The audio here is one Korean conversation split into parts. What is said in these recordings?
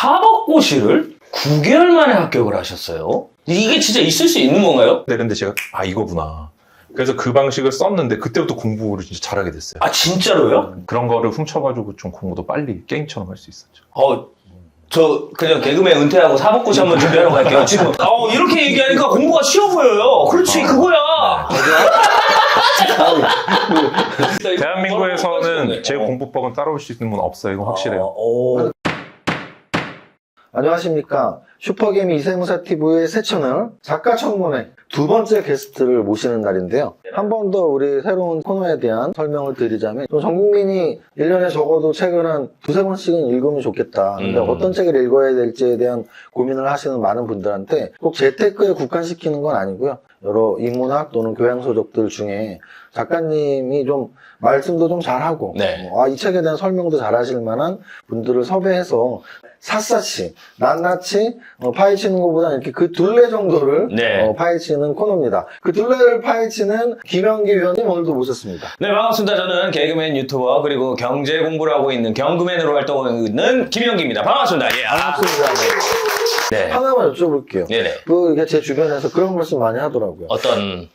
사법고시를 9개월 만에 합격을 하셨어요? 이게 진짜 있을 수 있는 건가요? 네, 근데 제가 이거구나. 그래서 그 방식을 썼는데 그때부터 공부를 진짜 잘하게 됐어요. 아, 진짜로요? 그런 거를 훔쳐가지고 좀 공부도 빨리 게임처럼 할 수 있었죠. 저 그냥 개그맨 은퇴하고 사법고시 한번 준비하러 갈게요. 지금 이렇게 얘기하니까 공부가 쉬워 보여요. 그렇지, 그거야. 대한민국에서는 제 공부법은 따라올 수 있는 건 없어요. 이건 확실해요. 안녕하십니까. 슈퍼개미 이세무사TV의 새 채널 작가 청문회 두 번째 게스트를 모시는 날인데요. 한 번 더 우리 새로운 코너에 대한 설명을 드리자면 전 국민이 1년에 적어도 책을 한 두세 권씩은 읽으면 좋겠다. 근데 어떤 책을 읽어야 될지에 대한 고민을 하시는 많은 분들한테 꼭 재테크에 국한시키는 건 아니고요. 여러 인문학 또는 교양서적들 중에 작가님이 좀 말씀도 좀 잘하고 네. 이 책에 대한 설명도 잘하실 만한 분들을 섭외해서 샅샅이 낱낱이 파헤치는 것보다 이렇게 그 둘레 정도를 네. 파헤치는 코너입니다. 그 둘레를 파헤치는 김영기 위원님 오늘도 모셨습니다. 네, 반갑습니다. 저는 개그맨 유튜버 그리고 경제 공부를 하고 있는 경금맨으로 활동하고 있는 김영기입니다. 반갑습니다. 예. 반갑습니다. 네. 하나만 여쭤볼게요. 네네. 이게 제 주변에서 그런 말씀 많이 하더라고요. 어떤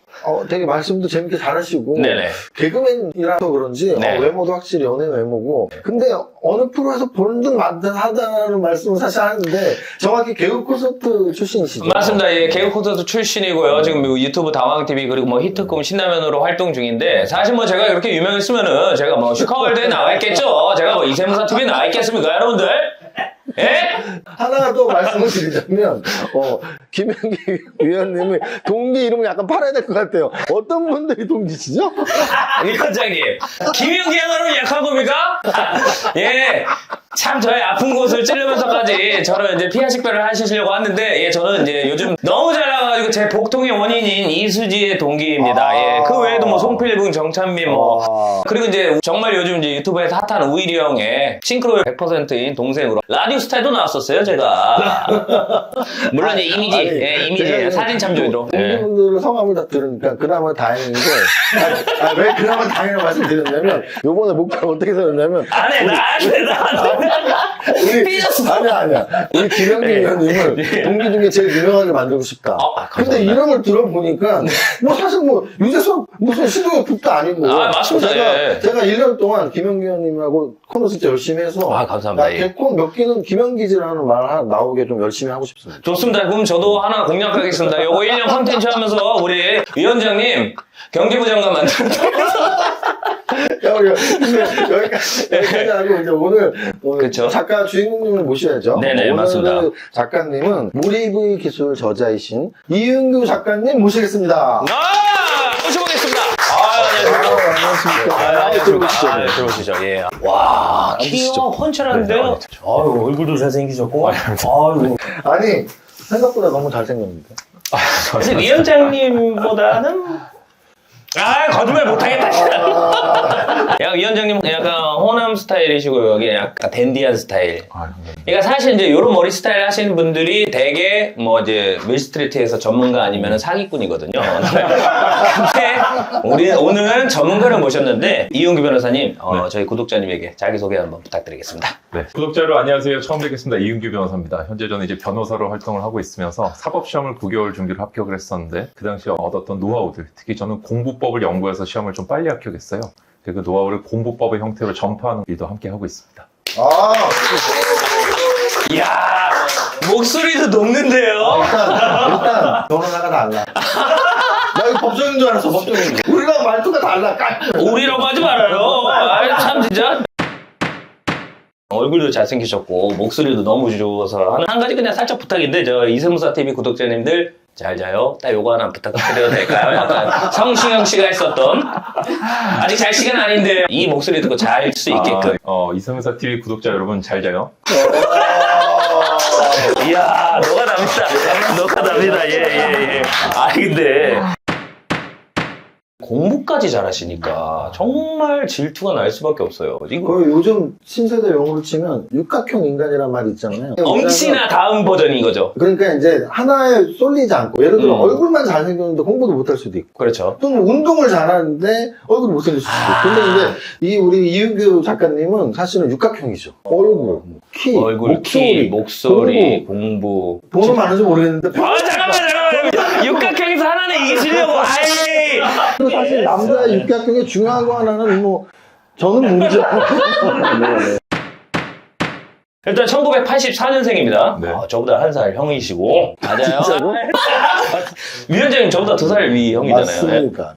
되게 말씀도 재밌게 잘하시고 네네. 개그맨이라서 그런지 네. 외모도 확실히 연예인 외모고 근데 어느 프로에서 보는 듯 만 듯 하다는 말씀을 사실 하는데 정확히 개그 콘서트 출신이시죠? 맞습니다. 예, 개그 콘서트 출신이고요. 지금 유튜브 다왕TV 그리고 뭐 히트콤 신라면으로 활동 중인데 사실 뭐 제가 이렇게 유명했으면은 제가 뭐 슈카월드에 나와 있겠죠. 제가 뭐 이세무사TV에 나와 있겠습니까, 여러분들? 예? 하나 더 말씀을 드리자면 김영기 위원님의 동기 이름을 약간 팔아야 될 것 같아요. 어떤 분들이 동기시죠? 위원장님, 김영기 하나로 약한 겁니까? 예, 참 저의 아픈 곳을 찌르면서까지 저를 이제 피하식별을 하시려고 하는데, 예, 저는 이제 요즘 너무 잘 나가가지고 제 복통의 원인인 이수지의 동기입니다. 예, 그 외에도 뭐 송필붕, 정찬민 뭐 그리고 이제 정말 요즘 이제 유튜브에서 핫한 우일이 형의 싱크로율 100%인 동생으로 라디오 스타일도 나왔었어요, 제가. 물론 이제 이미지, 이미지 사진 참조로. 동기분들의 성함을 다 들으니까 그나마 다행인데 왜 그나마 다행이라고 말씀드렸냐면 요번에 목표를 어떻게 세웠냐면 아니야 우리 김영기 위원님을 동기 중에 제일 유명하게 만들고 싶다. 근데 이름을 들어보니까 뭐 사실 뭐 유재석 무슨 시도가 급도 아니고 맞습니다. 제가 1년 동안 김영기 위원님하고 코너 진짜 열심히 해서 감사합니다. 개콘 몇 끼는 김영기지라는 말 하나 나오게 좀 열심히 하고 싶습니다. 좋습니다. 그럼 저도 하나 공략하겠습니다. 요거 1년 콘텐츠 하면서 우리 위원장님 경제부 장관 만들었다. 여기까지 하고 이제 오늘 그쵸? 작가 주인공님을 모셔야죠. 네네, 오늘 맞습니다. 작가님은 무리브이 기술 저자이신 이윤규 작가님 모시겠습니다. 모셔보겠습니다. 안녕하십니까. 들어오시죠. 들어오시죠. 예. 와, 키가 훤칠한데요? 아유, 얼굴도 잘생기셨고. 아유. 아니 생각보다 너무 잘생겼는데. 근데 위원장님보다는 거짓말 못하겠다. 야, 위원장님 약간 호남 스타일이시고 여기 약간 댄디한 스타일. 그러니까 사실 이제 이런 머리 스타일 하시는 분들이 대개 뭐 이제 밀스트리트에서 전문가 아니면 사기꾼이거든요. 근데 우리 오늘은 전문가를 모셨는데 이윤규 변호사님, 저희 구독자님에게 자기소개 한번 부탁드리겠습니다. 네. 구독자 여러분 안녕하세요. 처음 뵙겠습니다. 이윤규 변호사입니다. 현재 저는 이제 변호사로 활동을 하고 있으면서 사법시험을 9개월 준비를 합격을 했었는데 그 당시에 얻었던 노하우들, 특히 저는 공부법을 연구해서 시험을 좀 빨리 합격했어요. 그 노하우를 공부법의 형태로 전파하는 일도 함께 하고 있습니다. 이야, 목소리도 녹는데요? 일단 변호사가 달라. 나 이거 법조인 줄 알았어, 법조인. 우리랑 말투가 달라. 우리라고 하지 말아요. 참 진짜. 얼굴도 잘생기셨고 목소리도 너무 좋아서 한 가지 그냥 살짝 부탁인데 저 이세무사TV 구독자님들 잘 자요. 딱 요거 하나 부탁드려도 될까요? 약간 성시경 씨가 했었던 아직 잘 시간 아닌데 이 목소리 듣고 잘 수 있게끔. 이세무사TV 구독자 여러분 잘 자요. 이야, 너가 답니다. 너가 답니다. 예. 아니 근데 공부까지 잘하시니까 정말 질투가 날 수밖에 없어요. 이거 거의 요즘 신세대 용어로 치면 육각형 인간이란 말이 있잖아요. 엄씨나 다음 버전인 거죠. 그러니까 이제 하나에 쏠리지 않고 예를 들어 음. 얼굴만 잘생겼는데 공부도 못할 수도 있고 그렇죠. 또는 운동을 잘하는데 얼굴이 못생길 수도 있고 근데 이제 이 우리 이윤규 작가님은 사실은 육각형이죠. 얼굴, 키, 얼굴, 키, 목소리, 공부. 돈은 많은지 모르겠는데 잠깐만. 육각형에서 하나는 이기시려고. 아이. 그리고 사실 남자 육각형의 중요한 거 하나는 뭐 저는 모르죠. 네. 일단 1984년생입니다. 네. 저보다 한 살 형이시고. 맞아요. 진짜로? 위원장님 저보다 2살 위 형이잖아요. 맞습니까?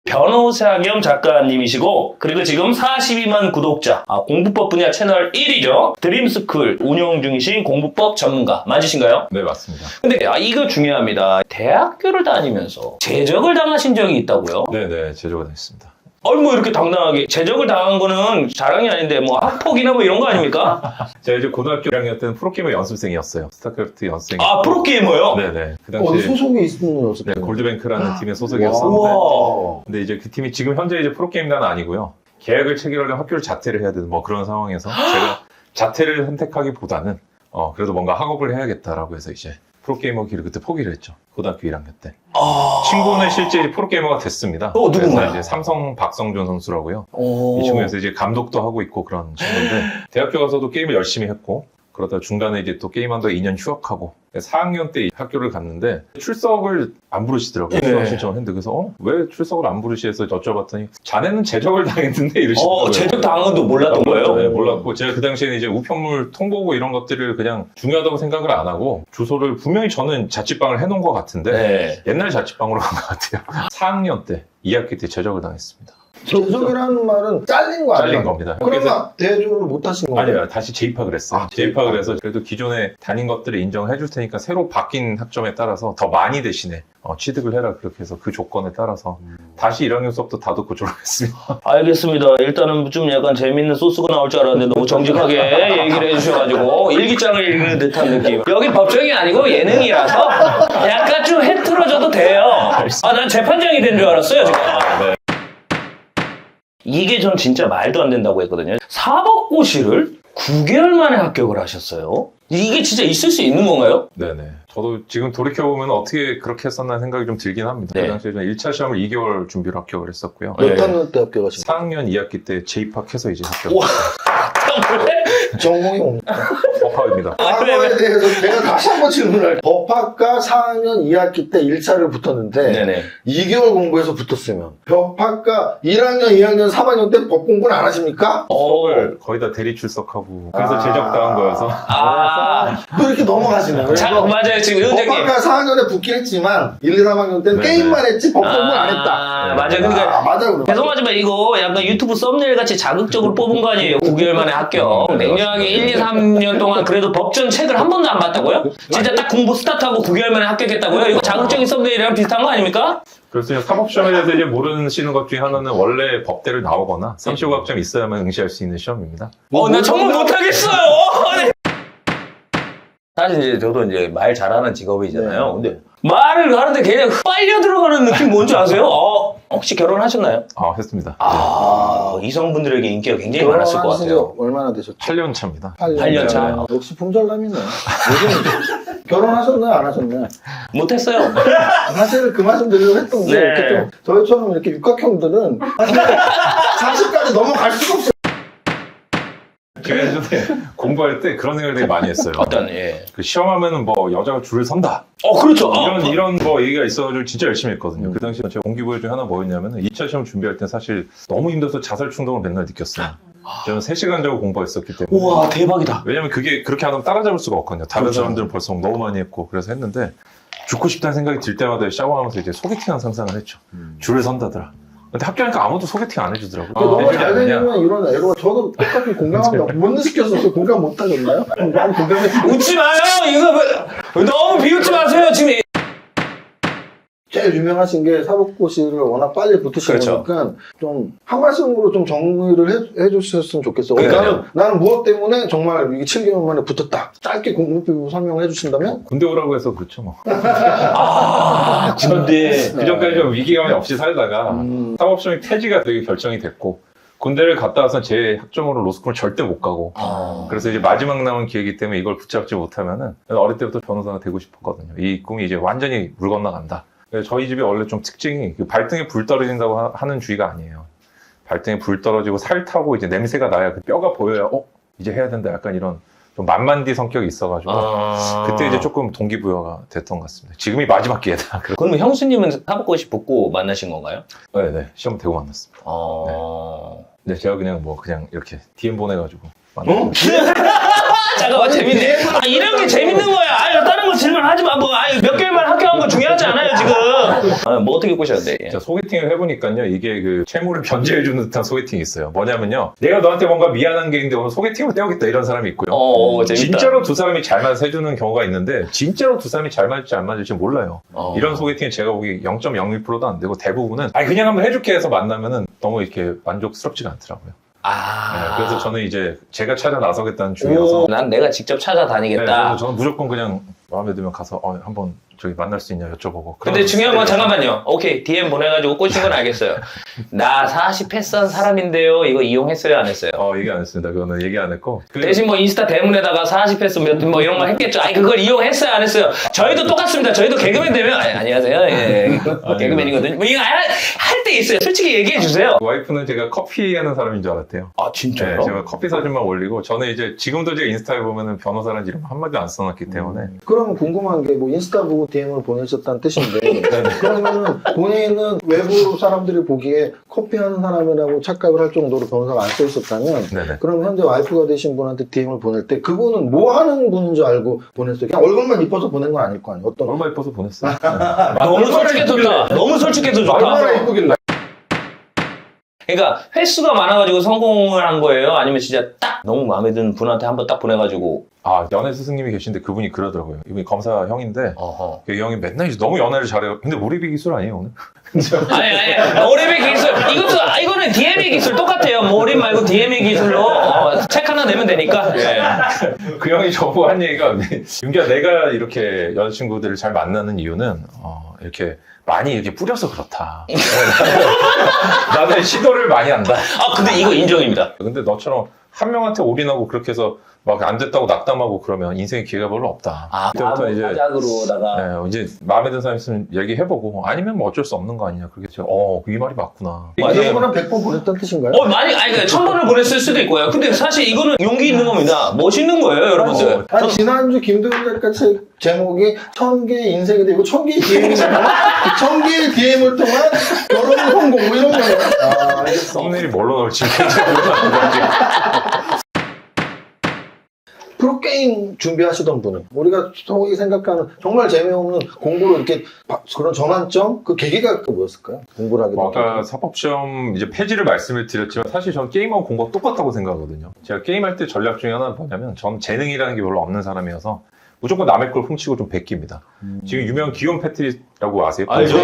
변호사 겸 작가님이시고 그리고 지금 42만 구독자 공부법 분야 채널 1위죠. 드림스쿨 운영 중이신 공부법 전문가 맞으신가요? 네, 맞습니다. 근데 이거 중요합니다. 대학교를 다니면서 제적을 당하신 적이 있다고요? 네네, 제조가 됐습니다. 뭐 이렇게 당당하게 제적을 당한 거는 자랑이 아닌데 뭐 학폭이나 뭐 이런 거 아닙니까? 제가 이제 고등학교 1학년 때는 프로게이머 연습생이었어요. 스타크래프트 연습생이. 프로게이머요? 네네. 그 어디 당시에 소속이 있는 네, 골드뱅크라는 팀에 소속이었었는데 우와. 근데 이제 그 팀이 지금 현재 이제 프로게임단은 아니고요. 계약을 체결하려면 학교를 자퇴를 해야 되는 뭐 그런 상황에서 제가 자퇴를 선택하기보다는 그래도 뭔가 학업을 해야겠다라고 해서 이제 프로게이머 길을 그때 포기를 했죠. 고등학교 1학년 때. 친구는 실제 프로게이머가 됐습니다. 누군가요? 그래서 이제 삼성 박성준 선수라고요. 이 친구에서 이제 감독도 하고 있고 그런 친구인데 대학교 가서도 게임을 열심히 했고 그러다 중간에 이제 또 게임한다고 2년 휴학하고 4학년 때 학교를 갔는데 출석을 안 부르시더라고요. 네. 휴학 신청을 했는데 그래서 왜 출석을 안 부르시 해서 여쭤봤더니 자네는 제적을 당했는데 이러시더라고요. 제적 당한 건도 몰랐던 거예요? 네, 몰랐고 제가 그 당시에는 이제 우편물 통보고 이런 것들을 그냥 중요하다고 생각을 안 하고 주소를 분명히 저는 자취방을 해놓은 것 같은데 네. 옛날 자취방으로 간 것 같아요. 4학년 때 2학기 때 제적을 당했습니다. 제적이라는 말은 잘린 거 아니에요? 잘린 겁니다. 그러면 대졸을 못 하신 거예요? 아니요, 다시 재입학을 했어요. 재입학을 해서 그래도 기존에 다닌 것들을 인정해 줄 테니까 새로 바뀐 학점에 따라서 더 많이 대신에 취득을 해라 그렇게 해서 그 조건에 따라서 다시 1학년 수업도 다 듣고 졸업했습니다. 알겠습니다. 일단은 좀 약간 재밌는 소스가 나올 줄 알았는데 너무 정직하게 얘기를 해주셔가지고 일기장을 읽는 듯한 느낌. 여기 법정이 아니고 예능이라서 약간 좀 해틀어져도 돼요. 난 재판장이 된 줄 알았어요 지금. 네. 이게 전 진짜 말도 안 된다고 했거든요. 사법고시를 9개월 만에 합격을 하셨어요. 이게 진짜 있을 수 있는 건가요? 네네. 저도 지금 돌이켜보면 어떻게 그렇게 했었나 생각이 좀 들긴 합니다. 네. 그 당시에 저는 1차 시험을 2개월 준비로 합격을 했었고요. 네. 몇 학년 때 합격하신 거예요? 4학년 2학기 때 재입학해서 이제 우와. 합격. 전공이 뭡니까? 법학입니다. 과거에 대해서 제가 다시 한번 질문을 법학과 4학년 2학기 때 1차를 붙었는데 네네. 2개월 공부해서 붙었으면 법학과 1학년, 2학년, 3학년 때 법 공부는 안 하십니까? 수업을 거의 다 대리 출석하고 그래서 제적당한 거여서 또 이렇게 넘어가시네요. 맞아요. 지금 의원장님. 법학과 4학년에 붙긴 했지만 1, 2, 3학년 때는 네네. 게임만 했지 법 공부는 안 했다. 맞아요. 그러니까 맞아요. 그럼. 죄송하지만 이거 약간 유튜브 썸네일 같이 자극적으로 뽑은 거 아니에요? 9개월 만에 합격. 냉정하게 1, 2, 3년 동안 그래도 법전 책을 한 번도 안 봤다고요? 진짜 딱 공부 스타트하고 9개월 만에 합격했다고요? 이거 자극적인 썸네일이랑 비슷한 거 아닙니까? 그래서 사법시험에 대해서 이제 모르시는 것 중에 하나는 원래 법대를 나오거나 35학점 있어야만 응시할 수 있는 시험입니다. 나 정말 못하겠어요! 사실 이제 저도 이제 말 잘하는 직업이잖아요. 네. 근데 말을 하는데 그냥 빨려 들어가는 느낌 뭔지 아세요? 혹시 결혼하셨나요? 했습니다. 이성분들에게 인기가 굉장히 많았을 것 결혼하신 지 같아요. 얼마나 되셨죠? 8년 차입니다. 8년 차. 역시 품절남이네. 요즘 결혼하셨나요? 안 하셨나요? 못했어요. 사실 그 말씀 드리려고 했던 게 네. 이렇게 좀 저희처럼 이렇게 육각형들은 사실 40까지 넘어갈 수가 없어요. 제가 예전에 공부할 때 그런 생각을 되게 많이 했어요. 예. 그 시험하면은 뭐 여자가 줄을 선다. 그렇죠. 이런 뭐 얘기가 있어가지고 진짜 열심히 했거든요. 그 당시에 제가 동기부여 중에 하나 뭐였냐면은 2차 시험 준비할 때 사실 너무 힘들어서 자살 충동을 맨날 느꼈어요. 저는 3시간 자고 공부했었기 때문에. 우와, 대박이다. 왜냐면 그게 그렇게 하면 따라잡을 수가 없거든요. 다른 그렇죠. 사람들은 벌써 너무 많이 했고 그래서 했는데 죽고 싶다는 생각이 들 때마다 샤워하면서 이제 소개팅한 상상을 했죠. 줄을 선다더라. 근데 학교니까 아무도 소개팅 안 해주더라고요. 너무 해주지 잘 않느냐. 되면 이런 애로가 저도 똑같이 공감합니다. 못 느꼈어서 공감 못 하셨나요? 많이 공감했어요. 웃지 마요! 이거 너무 비웃지 마세요, 지금. 제일 유명하신 게 사법고시를 워낙 빨리 붙으시니까 그렇죠. 좀 한 말씀으로 좀 정리를 해주셨으면 좋겠어. 나는 무엇 때문에 정말 이게 7개월 만에 붙었다. 짧게 공부비고 설명을 해주신다면? 군대 오라고 해서 그렇죠 뭐. 아, 군대. 그 전까지 좀 위기감이 없이 살다가 사법시험이 폐지가 되게 결정이 됐고 군대를 갔다 와서 제 학점으로 로스쿨을 절대 못 가고 그래서 이제 마지막 남은 기회이기 때문에 이걸 붙잡지 못하면은 어릴 때부터 변호사가 되고 싶었거든요. 이 꿈이 이제 완전히 물 건너간다. 저희 집이 원래 좀 특징이 발등에 불 떨어진다고 하는 주의가 아니에요. 발등에 불 떨어지고 살 타고 이제 냄새가 나야 그 뼈가 보여야 이제 해야 된다. 약간 이런 좀 만만디 성격이 있어가지고 그때 이제 조금 동기부여가 됐던 것 같습니다. 지금이 마지막 기회다. 그럼 형수님은 사법고시 붙고 만나신 건가요? 네네 시험 대고 만났습니다. 네 제가 그냥 이렇게 DM 보내가지고 만났어요. 잠깐만 재밌네. 이런 게 재밌는 거야. 다른 거 질문하지 마. 몇 개월만 합격한 거 중요하지 않아요 지금. 뭐 어떻게 꼬셨는데? 자, 소개팅을 해보니까요, 이게 그 채무를 변제해주는 듯한 소개팅이 있어요. 뭐냐면요, 내가 너한테 뭔가 미안한 게 있는데 오늘 소개팅을 떼오겠다 이런 사람이 있고요. 재밌다. 진짜로 두 사람이 잘 맞아서 해주는 경우가 있는데, 진짜로 두 사람이 잘 맞을지 안 맞을지 몰라요. 이런 소개팅은 제가 보기 0.01%도 안 되고 대부분은 그냥 한번 해줄게 해서 만나면은 너무 이렇게 만족스럽지가 않더라고요. 네, 그래서 저는 이제 제가 찾아 나서겠다는 중이어서. 난 내가 직접 찾아다니겠다. 네, 저는 무조건 그냥 마음에 들면 가서 한번 저기 만날 수 있냐 여쭤보고. 근데 중요한 건 잠깐만요. 오케이 DM 보내가지고 꼬신 건 알겠어요. 나 40 패스한 사람인데요. 이거 이용했어요 안 했어요? 얘기 안 했습니다. 그거는 얘기 안 했고. 대신 뭐 인스타 대문에다가 40 패스 뭐 이런 거 했겠죠. 그걸 이용했어요 안 했어요? 저희도 똑같습니다. 저희도 개그맨 되면 안녕하세요. 예. 개그맨이거든요. 뭐 이거 할 때 있어요. 솔직히 얘기해 주세요. 와이프는 제가 커피 하는 사람인 줄 알았대요. 진짜요? 네, 제가 커피 사진만 올리고 저는 이제 지금도 제가 인스타에 보면은 변호사라는 이름 한마디도 안 써놨기 때문에 그러면 궁금한 게 뭐 인스타 보고 DM을 보내셨다는 뜻인데 그러면은 본인은 외부 사람들이 보기에 커피 하는 사람이라고 착각을 할 정도로 변호사가 안 써 있었다면 네네. 그럼 현재 와이프가 되신 분한테 DM을 보낼 때 그분은 뭐 하는 분인 줄 알고 보냈어요? 그냥 얼굴만 이뻐서 보낸 건 아닐 거 아니에요? 어떤 얼마 이뻐서 보냈어요. 너무 솔직해서 좋다. 너무 솔직해서 좋다. 얼마나 이쁘길래 그러니까 횟수가 많아가지고 성공을 한 거예요? 아니면 진짜 딱 너무 마음에 드는 분한테 한번 딱 보내가지고 연애 스승님이 계신데 그분이 그러더라고요. 이분이 검사 형인데 이 형이 맨날 너무 연애를 잘해요. 근데 몰입이 기술 아니에요 오늘? 아니 몰입의 기술 이거는 DM의 기술 똑같아요. 몰입 말고 DM의 기술로 책 하나 내면 되니까. 그 형이 저보고 한 얘기가 윤기야 내가 이렇게 여자친구들을 잘 만나는 이유는 이렇게 많이 이렇게 뿌려서 그렇다. 나는 시도를 많이 한다. 근데 이거 인정입니다. 근데 너처럼 한 명한테 올인하고 그렇게 해서 막 안 됐다고 낙담하고 그러면 인생의 기회가 별로 없다. 그때부터 이제 사작으로다가 이제 마음에 드는 사람 있으면 얘기해보고 아니면 뭐 어쩔 수 없는 거 아니냐. 그게 제가 이 말이 맞구나. 이런 거는 100번 보냈다는 뜻인가요? 그러니까 1000번을 보냈을 수도 있고요. 근데 사실 이거는 용기 있는 겁니다. 멋있는 거예요, 여러분들. 지난주 김도현 작가 책 제목이 1000개의 인생이 되고 1000개의 DM이잖아요. 1000개의 DM을 통한 결혼 성공 뭐 이런 거예요. 썸네일이 뭘로 나올지 굉장히 모르겠는데 프로게임 준비하시던 분은 우리가 소위 생각하는 정말 재미없는 공부로 이렇게 그런 전환점? 그 계기가 뭐였을까요? 공부를 하게 된 아까 사법시험 이제 폐지를 말씀을 드렸지만 사실 저는 게임하고 공부가 똑같다고 생각하거든요. 제가 게임할 때 전략 중에 하나는 뭐냐면 전 재능이라는 게 별로 없는 사람이어서 무조건 남의 걸 훔치고 좀 베낍니다. 지금 유명한 기욤 패트리라고 아세요? 알죠.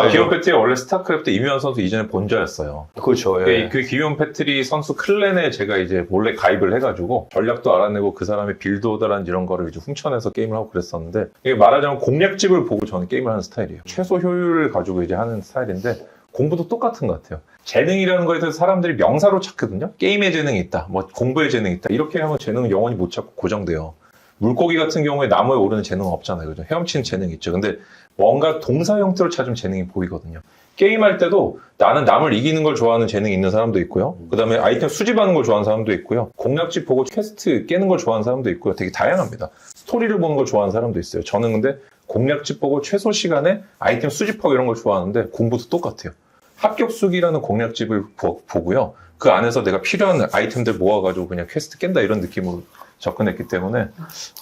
기욤 패트리 원래 스타크래프트 이묘한 선수 이전에 본저였어요. 그렇죠. 그 기욤 패트리 선수 클랜에 제가 이제 몰래 가입을 해가지고 전략도 알아내고 그 사람의 빌드오더라는 이런 거를 이제 훔쳐내서 게임을 하고 그랬었는데 이게 말하자면 공략집을 보고 저는 게임을 하는 스타일이에요. 최소 효율을 가지고 이제 하는 스타일인데 공부도 똑같은 것 같아요. 재능이라는 거에 대해서 사람들이 명사로 찾거든요. 게임에 재능이 있다, 뭐 공부에 재능이 있다. 이렇게 하면 재능은 영원히 못 찾고 고정돼요. 물고기 같은 경우에 나무에 오르는 재능은 없잖아요. 그죠? 헤엄치는 재능이 있죠. 근데 뭔가 동사 형태로 찾으면 재능이 보이거든요. 게임할 때도 나는 남을 이기는 걸 좋아하는 재능이 있는 사람도 있고요. 그 다음에 아이템 수집하는 걸 좋아하는 사람도 있고요. 공략집 보고 퀘스트 깨는 걸 좋아하는 사람도 있고요. 되게 다양합니다. 스토리를 보는 걸 좋아하는 사람도 있어요. 저는 근데 공략집 보고 최소 시간에 아이템 수집하고 이런 걸 좋아하는데 공부도 똑같아요. 합격수기라는 공략집을 보고요. 그 안에서 내가 필요한 아이템들 모아가지고 그냥 퀘스트 깬다 이런 느낌으로 접근했기 때문에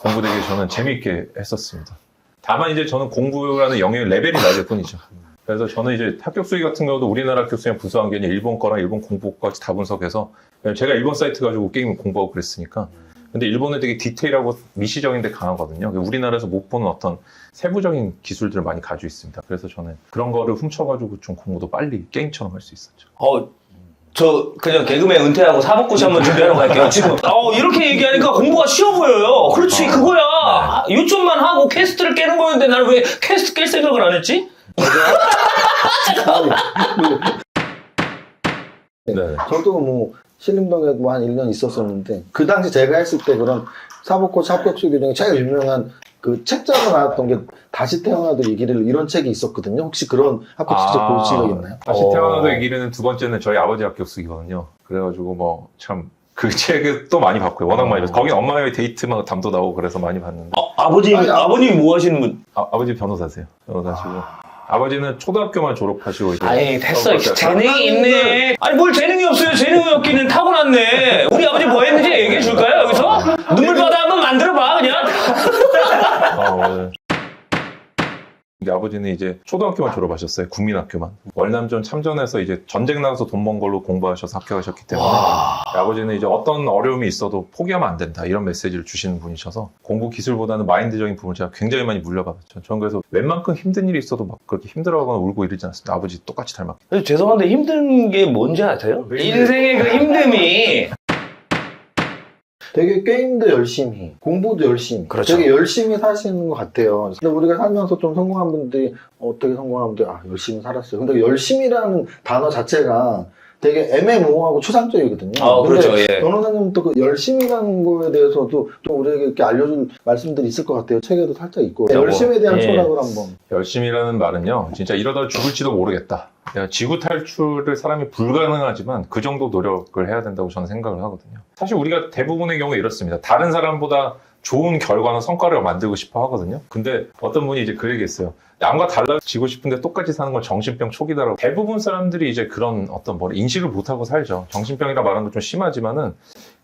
공부 되게 저는 재미있게 했었습니다. 다만 이제 저는 공부라는 영역의 레벨이 낮을 뿐이죠. 그래서 저는 이제 합격수기 같은 경우도 우리나라 합격수기랑 분석한 게 아니라 일본 거랑 일본 공부까지 다 분석해서 제가 일본 사이트 가지고 게임을 공부하고 그랬으니까 근데 일본은 되게 디테일하고 미시적인데 강하거든요. 우리나라에서 못 보는 어떤 세부적인 기술들을 많이 가지고 있습니다. 그래서 저는 그런 거를 훔쳐가지고 좀 공부도 빨리 게임처럼 할 수 있었죠. 저 그냥 개그맨 은퇴하고 사법고시 한번 준비하러 갈게요. 지금 이렇게 얘기하니까 공부가 쉬워 보여요. 그렇지 그거야. 요점만 하고 퀘스트를 깨는 거였는데 나는 왜 퀘스트 깰 생각을 안 했지? 네. 저도 뭐 신림동에 뭐 한 1년 있었었는데 그 당시 제가 했을 때 그런 사법고시 합격수 규정에 제일 유명한 그 책자로 나왔던 게 다시 태어나도 이 길을 이런 책이 있었거든요. 혹시 그런 합격 직접 보신 적 있나요? 다시 태어나도 이 길은 두 번째는 저희 아버지 합격수기거든요. 그래가지고 뭐 참 그 책을 또 많이 봤고요. 워낙 많이 봤어요. 거긴 엄마의 데이트만 담도 나오고 그래서 많이 봤는데. 아버님이 뭐 하시는 분? 아버지 변호사세요. 변호사시고. 아버지는 초등학교만 졸업하시고 이제. 아니 됐어. 재능이 있네. 아니 뭘 재능이 없어요. 재능이 없기는 타고났네. 우리 아버지 뭐 했는지 얘기해 줄까요? 여기서? 눈물바다 한번 만들어봐 그냥. 네. 근데 아버지는 이제 초등학교만 졸업하셨어요. 국민학교만. 월남전 참전해서 이제 전쟁 나가서 돈 번 걸로 공부하셔서 합격하셨기 때문에 아버지는 이제 어떤 어려움이 있어도 포기하면 안 된다 이런 메시지를 주시는 분이셔서 공부 기술보다는 마인드적인 부분을 제가 굉장히 많이 물려받았죠. 저는 그래서 웬만큼 힘든 일이 있어도 막 그렇게 힘들어하거나 울고 이러지 않습니다. 아버지 똑같이 닮았기 죄송한데 힘든 게 뭔지 아세요? 인생의 그 힘듦이 되게 게임도 열심히, 공부도 열심히, 그렇죠. 되게 열심히 사시는 것 같아요. 근데 우리가 살면서 좀 성공한 분들이 어떻게 성공한 분들이 열심히 살았어요. 근데 열심이라는 단어 자체가 되게 애매모호하고 추상적이거든요. 그렇죠. 예. 변호사님 또 그 열심이라는 거에 대해서도 좀 우리에게 이렇게 알려줄 말씀들이 있을 것 같아요. 책에도 살짝 있고. 열심에 대한 철학을 한번. 열심이라는 말은요, 진짜 이러다 죽을지도 모르겠다. 내가 지구 탈출을 사람이 불가능하지만 그 정도 노력을 해야 된다고 저는 생각을 하거든요. 사실 우리가 대부분의 경우에 이렇습니다. 다른 사람보다 좋은 결과나 성과를 만들고 싶어 하거든요. 근데 어떤 분이 이제 그 얘기했어요. 남과 달라지고 싶은데 똑같이 사는 건 정신병 초기다라고. 대부분 사람들이 이제 그런 어떤 인식을 못하고 살죠. 정신병이라 말하는 건 좀 심하지만은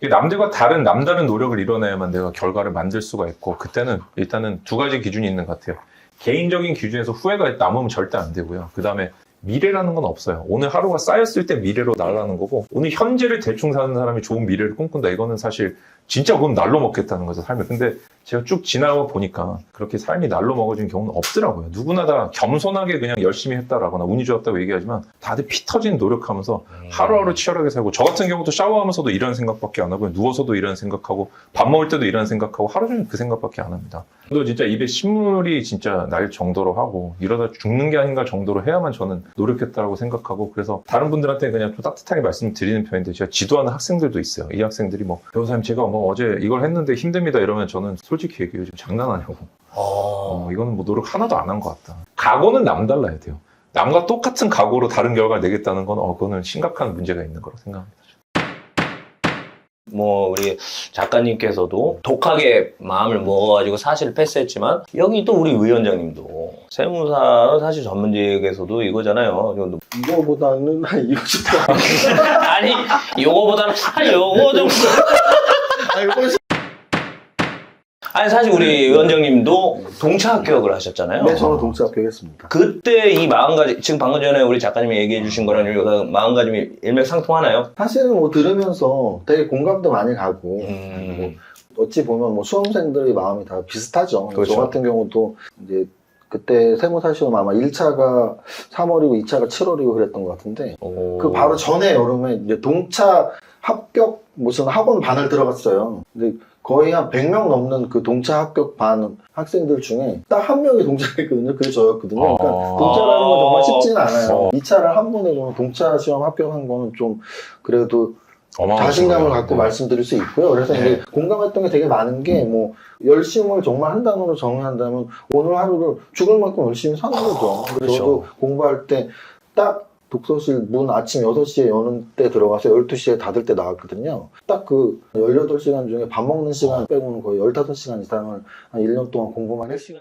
남들과 남다른 노력을 이뤄내야만 내가 결과를 만들 수가 있고, 그때는 일단은 두 가지 기준이 있는 것 같아요. 개인적인 기준에서 후회가 남으면 절대 안 되고요. 그 다음에 미래라는 건 없어요. 오늘 하루가 쌓였을 때 미래로 날아가는 거고, 오늘 현재를 대충 사는 사람이 좋은 미래를 꿈꾼다. 이거는 사실 진짜 그건 날로 먹겠다는 거죠, 삶을. 근데 제가 쭉 지나가 보니까 그렇게 삶이 날로 먹어진 경우는 없더라고요. 누구나 다 겸손하게 그냥 열심히 했다라거나 운이 좋았다고 얘기하지만 다들 피 터진 노력하면서 하루하루 치열하게 살고, 저 같은 경우도 샤워하면서도 이런 생각밖에 안 하고, 누워서도 이런 생각하고, 밥 먹을 때도 이런 생각하고, 하루 종일 그 생각밖에 안 합니다. 또 진짜 입에 신물이 진짜 날 정도로 하고, 이러다 죽는 게 아닌가 정도로 해야만 저는 노력했다라고 생각하고, 그래서 다른 분들한테 그냥 좀 따뜻하게 말씀드리는 편인데, 제가 지도하는 학생들도 있어요. 이 학생들이 변호사님 제가 어제 이걸 했는데 힘듭니다 이러면 저는 솔직히 얘기해요. 지금 장난하냐고. 이거는 노력 하나도 안 한 것 같다. 각오는 남달라야 돼요. 남과 똑같은 각오로 다른 결과를 내겠다는 건 그거는 심각한 문제가 있는 거라고 생각합니다. 우리 작가님께서도 독하게 마음을 먹어가지고 사실을 패스했지만, 여기 또 우리 위원장님도 세무사는 사실 전문직에서도 이거잖아요. 이거보다는 이거 싶다. 아니, 요거보다는 요거 좀. 아니, 사실 우리 위원장님도 동차 합격을 하셨잖아요. 네, 저는 동차 합격했습니다. 그때 이 마음가짐, 지금 방금 전에 우리 작가님이 얘기해 주신 거랑 마음가짐이 일맥상통하나요? 사실은 들으면서 되게 공감도 많이 가고, 어찌 보면 수험생들의 마음이 다 비슷하죠. 그렇죠. 저 같은 경우도 이제 그때 세무사 시험 아마 1차가 3월이고 2차가 7월이고 그랬던 것 같은데, 그 바로 전에 여름에 이제 동차 합격 무슨 학원 반을 들어갔어요. 근데 거의 한 100명 넘는 그 동차 합격 반 학생들 중에 딱 한 명이 동차를 했거든요. 그게 저였거든요. 그러니까 동차라는 건 정말 쉽지는 않아요. 2차를 한 번에 동차 시험 합격한 거는 좀 그래도 자신감을 갖고 말씀드릴 수 있고요. 그래서 이제 공감했던 게 되게 많은 게 열심을 정말 한 단어로 정의한다면 오늘 하루를 죽을 만큼 열심히 사는 거죠. 그래서 저도 공부할 때 딱 독서실 문 아침 6시에 여는 때 들어가서 12시에 닫을 때 나왔거든요. 딱 그 18시간 중에 밥 먹는 시간 빼고는 거의 15시간 이상을 한 1년 동안 공부만 했어요.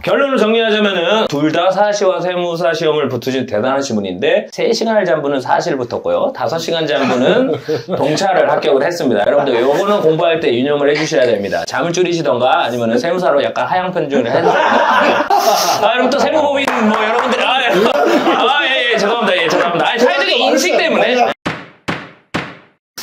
결론을 정리하자면은 둘 다 사시와 세무사 시험을 붙으신 대단하신 분인데 3시간을 잔 분은 사시를 붙었고요. 5시간 잔 분은 동차를 합격을 했습니다. 여러분들 요거는 공부할 때 유념을 해주셔야 됩니다. 잠을 줄이시던가 아니면은 세무사로 약간 하향 편중을 해주세요. 여러분 또 세무법인 여러분들 죄송합니다. 죄송합니다. 사회적인 인식 때문에.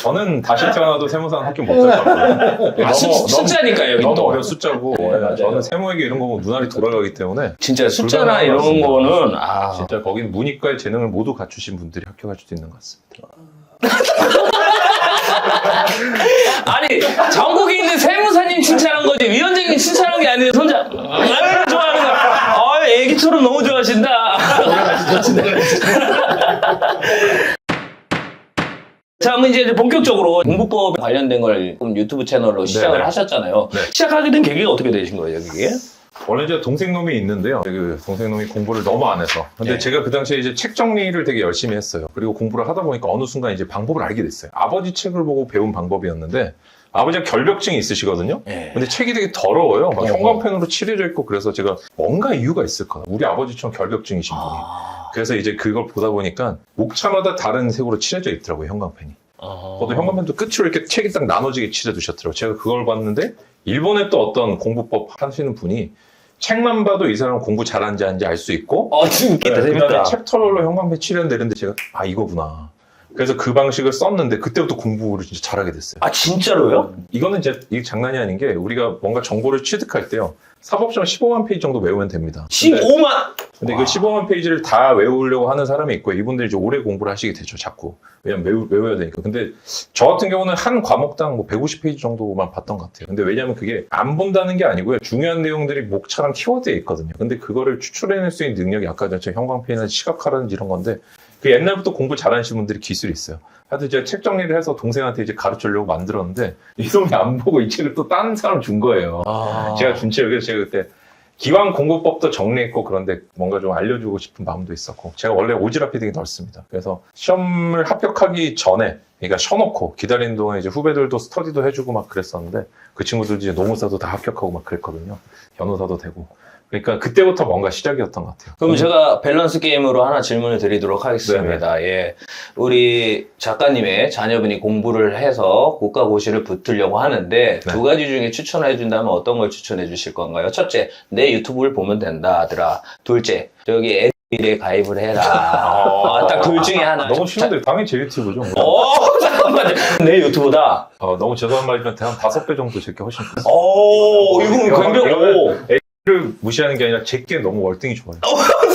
저는 다시 태어나도 세무사는 합격 못할 것 같아요. 숫자니까 여기 너무 또. 어려운 숫자고 네, 맞아요. 저는 세무에게 이런 거 보면 눈알이 돌아가기 때문에 진짜 숫자나 불가능한 것 이런 같습니다. 거는 진짜 거기는 문이과의 재능을 모두 갖추신 분들이 합격할 수도 있는 것 같습니다. 아니 전국에 있는 세무사님 칭찬한 거지 위원장님 칭찬한 게 아니에요. 손자 아유 좋아하는 거. 아 애기처럼 너무 좋아하신다. 자, 그럼 이제 본격적으로 공부법 관련된 걸 유튜브 채널로 시작을 네네. 하셨잖아요. 네. 시작하게 된 계기가 어떻게 되신 거예요, 이게? 원래 제 동생놈이 있는데요. 그 동생놈이 공부를 너무 안 해서. 근데 네. 제가 그 당시에 이제 책 정리를 되게 열심히 했어요. 그리고 공부를 하다 보니까 어느 순간 이제 방법을 알게 됐어요. 아버지 책을 보고 배운 방법이었는데 아버지가 결벽증이 있으시거든요. 네. 근데 책이 되게 더러워요. 막 어허. 형광펜으로 칠해져 있고 그래서 제가 뭔가 이유가 있을 거다. 우리 아버지처럼 결벽증이신 분이. 그래서 이제 그걸 보다 보니까 목차마다 다른 색으로 칠해져 있더라고요, 형광펜이. 저도 형광펜도 끝으로 이렇게 책이 딱 나눠지게 칠해두셨더라고요. 제가 그걸 봤는데 일본에 또 어떤 공부법 하시는 분이 책만 봐도 이 사람은 공부 잘하는지 아닌지 알 수 있고 재밌겠다, 그다음에 재밌다. 챕터별로 형광펜 칠해내는데 제가 아 이거구나. 그래서 그 방식을 썼는데 그때부터 공부를 진짜 잘하게 됐어요. 아, 진짜로요? 이거는 이게 장난이 아닌 게 우리가 뭔가 정보를 취득할 때요. 사법시험 15만 페이지 정도 외우면 됩니다. 15만! 근데 그 15만 페이지를 다 외우려고 하는 사람이 있고 이분들이 이제 오래 공부를 하시게 되죠, 자꾸. 왜냐면 외워야 되니까. 근데 저 같은 경우는 한 과목당 뭐 150페이지 정도만 봤던 것 같아요. 근데 왜냐면 그게 안 본다는 게 아니고요. 중요한 내용들이 목차랑 키워드에 있거든요. 근데 그거를 추출해낼 수 있는 능력이 아까 전에 형광펜이나 시각화라든지 이런 건데 그 옛날부터 공부 잘하시는 분들이 기술이 있어요. 하여튼 제가 책 정리를 해서 동생한테 이제 가르치려고 만들었는데 이 놈이 안 보고 이 책을 또 다른 사람 준 거예요. 제가 준 책을 그래서 제가 그때 기왕 공부법도 정리했고 그런데 뭔가 좀 알려주고 싶은 마음도 있었고 제가 원래 오지랖이 되게 넓습니다. 그래서 시험을 합격하기 전에 그러니까 쉬어놓고 기다리는 동안 이제 후배들도 스터디도 해주고 막 그랬었는데 그 친구들 이제 노무사도 다 합격하고 막 그랬거든요. 변호사도 되고. 그러니까 그때부터 뭔가 시작이었던 것 같아요. 그럼 제가 밸런스 게임으로 하나 질문을 드리도록 하겠습니다. 예. 우리 작가님의 자녀분이 공부를 해서 국가고시를 붙으려고 하는데 네. 두 가지 중에 추천해 준다면 어떤 걸 추천해 주실 건가요? 첫째, 내 유튜브를 보면 된다 아들아. 둘째, 저기 애들에 가입을 해라. 딱 둘 중에 하나. 너무 쉬운데 당연히 제 유튜브죠. 잠깐만요. 내 유튜브다. 너무 죄송한 말이지만 한 5배 정도 제게 훨씬 커요. 이거 굉장히, 를 무시하는 게 아니라 제게 너무 월등히 좋아요.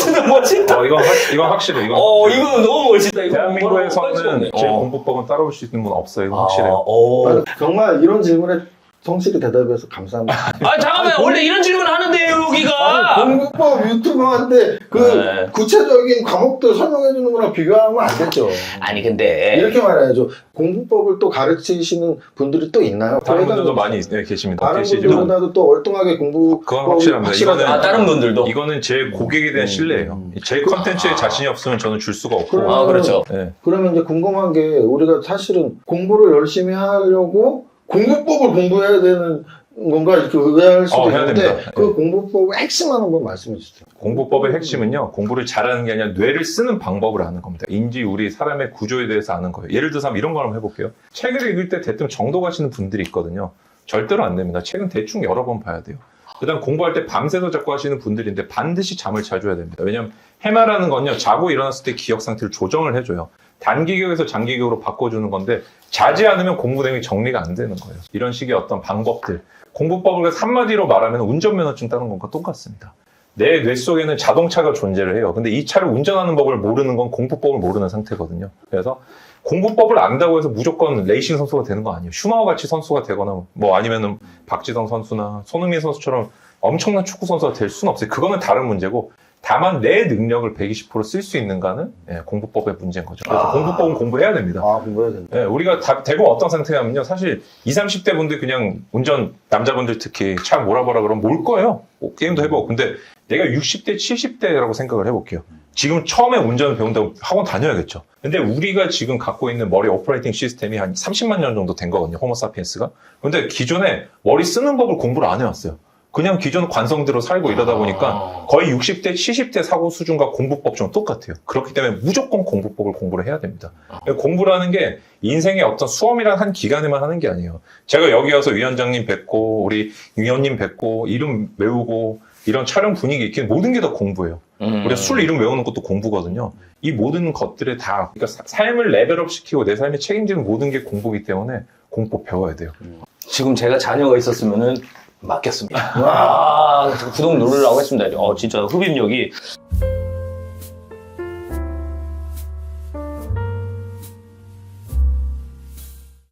진짜 멋있다. 이건 확실해. 이건 이거 너무 멋있다. 이거 대한민국에서는 제 공부법은 따라올 수 있는 분 없어요. 이건 확실해요. 정말 이런 질문에 성실히 대답해서 감사합니다. 잠깐만, 원래 이런 질문 하는데요, 여기가. 공부법 유튜버한테 그 네. 구체적인 과목들 설명해 주는 거랑 비교하면 안 되죠. 아니, 근데. 이렇게 말해야죠. 공부법을 또 가르치시는 분들이 또 있나요? 다른 분들도 많이 계십니다. 다른 계시죠. 분들보다도 또 월등하게 그건 확실합니다. 이거는 다른 분들도. 이거는 제 고객에 대한 신뢰예요. 제 컨텐츠에 자신이 없으면 저는 줄 수가 없고. 그러면- 그렇죠. 네. 그러면 이제 궁금한 게 우리가 사실은 공부를 열심히 하려고 공부법을 공부해야 되는 건가 이렇게 의아할 수도 해야 있는데 됩니다. 그 공부법의 핵심만 한번 말씀해 주세요. 공부법의 핵심은요, 공부를 잘하는 게 아니라 뇌를 쓰는 방법을 아는 겁니다. 인지 우리 사람의 구조에 대해서 아는 거예요. 예를 들어서 이런 걸 한번 해볼게요. 책을 읽을 때 대뜸 정도 가시는 분들이 있거든요. 절대로 안 됩니다. 책은 대충 여러 번 봐야 돼요. 그 다음 공부할 때 밤새서 자꾸 하시는 분들인데 반드시 잠을 잘 줘야 됩니다. 왜냐하면 해마라는 건요, 자고 일어났을 때 기억 상태를 조정을 해줘요. 단기격에서 장기격으로 바꿔주는 건데 자지 않으면 공부 내용이 정리가 안 되는 거예요. 이런 식의 어떤 방법들. 공부법을 한마디로 말하면 운전면허증 따는 것과 똑같습니다. 내 뇌 속에는 자동차가 존재를 해요. 근데 이 차를 운전하는 법을 모르는 건 공부법을 모르는 상태거든요. 그래서 공부법을 안다고 해서 무조건 레이싱 선수가 되는 거 아니에요. 슈마허 같이 선수가 되거나 뭐 아니면은 박지성 선수나 손흥민 선수처럼 엄청난 축구 선수가 될 수는 없어요. 그거는 다른 문제고 다만 내 능력을 120% 쓸 수 있는가는 공부법의 문제인 거죠. 그래서 공부법은 공부해야 됩니다. 공부해야 된다. 우리가 대부분 어떤 상태냐면요. 사실 20, 30대 분들 그냥 운전, 남자분들 특히 차 몰아보라 그러면 몰 거예요. 게임도 해보고. 근데 내가 60대, 70대라고 생각을 해볼게요. 지금 처음에 운전을 배운다고 학원 다녀야겠죠. 근데 우리가 지금 갖고 있는 머리 오퍼레이팅 시스템이 한 30만 년 정도 된 거거든요. 호모사피엔스가. 근데 기존에 머리 쓰는 법을 공부를 안 해왔어요. 그냥 기존 관성대로 살고 이러다 보니까 거의 60대, 70대 사고 수준과 공부법 좀 똑같아요. 그렇기 때문에 무조건 공부법을 공부를 해야 됩니다. 공부라는 게 인생의 어떤 수험이란 한 기간에만 하는 게 아니에요. 제가 여기 와서 위원장님 뵙고 우리 위원님 뵙고 이름 외우고 이런 촬영 분위기 익히는 모든 게 다 공부예요. 음. 우리가 술 이름 외우는 것도 공부거든요. 이 모든 것들에 다 그러니까 삶을 레벨업 시키고 내 삶에 책임지는 모든 게 공부이기 때문에 공법 배워야 돼요. 지금 제가 자녀가 있었으면은 맡겼습니다. 와, 구독 누르려고 했습니다. 진짜 흡입력이.